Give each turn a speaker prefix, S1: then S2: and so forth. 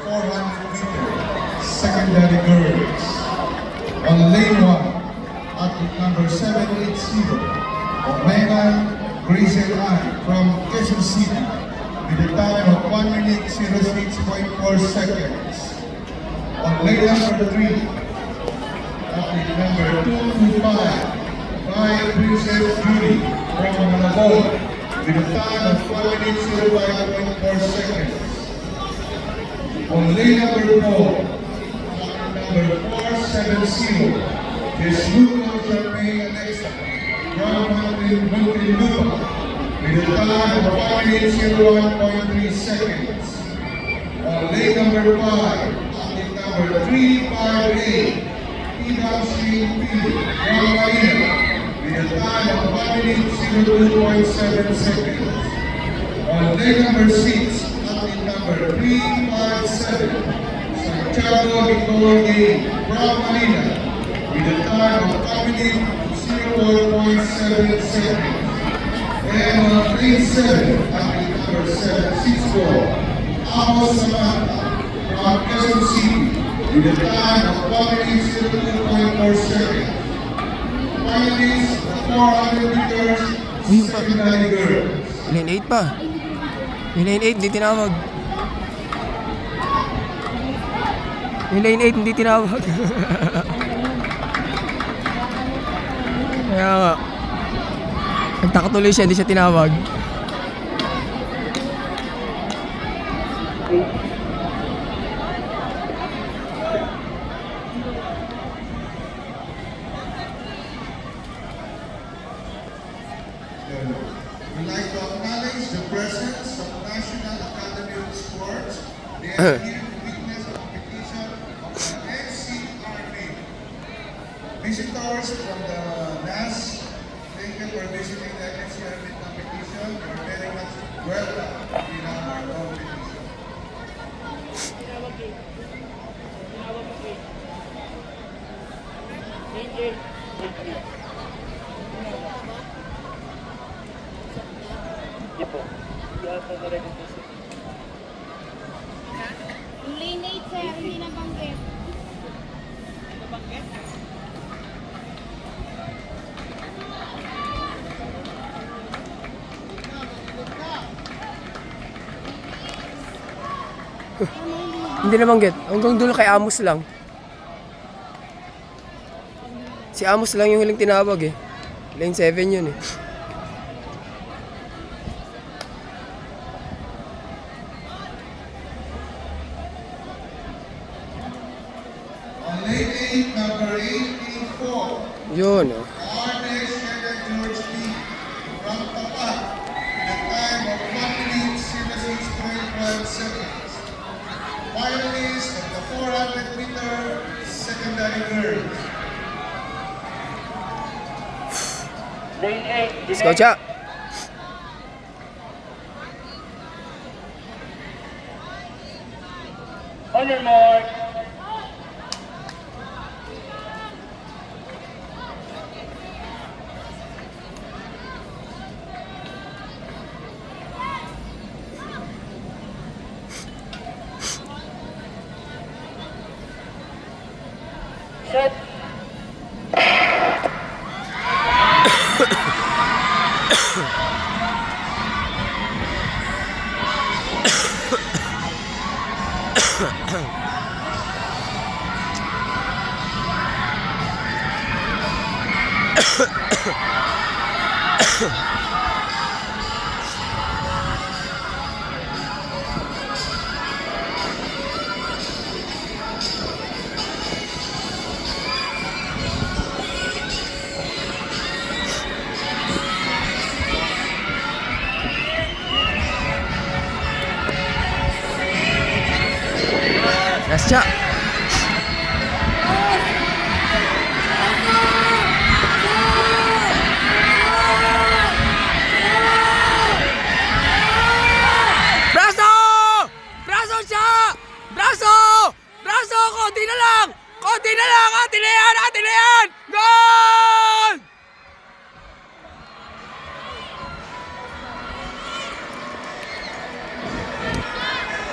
S1: 400-meter secondary girls. On lane 1, athlete number 780, Omega Gracie Ann from Quezon City, with a time of 1 minute 06.4 seconds. On lane number 3, athlete number 225, by Princess Judy from Malabon, with a time of 1 minute 05.4 seconds. On lane number 4, number 470, is Luca Charmaine Alexa from Muntinlupa, with a time of 1 minute 01.3 seconds. On lane number 5, athlete number 358, Idam Shane P. from Manila, with a time of 1 minute 02.7 seconds. On lane number 6, athlete number 357, Santiago Nicole Gay from Manila, with a time of 1 minute 0.7 seconds. And on lane 7, athlete number 764, Amos Samantha from Quezon City, with a time of 1 minute 02.4 seconds. Finally, the 400 meters secondary girls.
S2: Lane 8 pa. Yung lane 8 hindi tinawag. Yung lane 8 hindi tinawag. Kaya nga. Nagtaka tuloy siya, hindi siya tinawag.
S1: We'd like to acknowledge the presence of National Academy of Sports. They are here to witness the competition of the NCRA. Visitors from the NAS, thank you for visiting the NCRA competition. You are very much welcome in our competition.
S3: Yung lane 8, sir, hindi nabanggit.
S2: Hindi naman get. Hanggang dulo kay Amos lang. Si Amos lang yung huling tinawag eh. Lane 7 yun eh.
S1: On lane 8, number 84.
S2: Yun oh.
S1: Arnes Shepherd George P. from Tapat, with a time of 1 minute 06.5 seconds. Finalist of the 400 meter secondary girls.
S4: Lane 8,
S2: Let's go, Cha.
S4: on your mark. Set.
S2: Yes, Cha. Braso! Braso, Cha! Braso! Braso! Konti na lang! Konti na lang! Atin na yan! Atin na yan!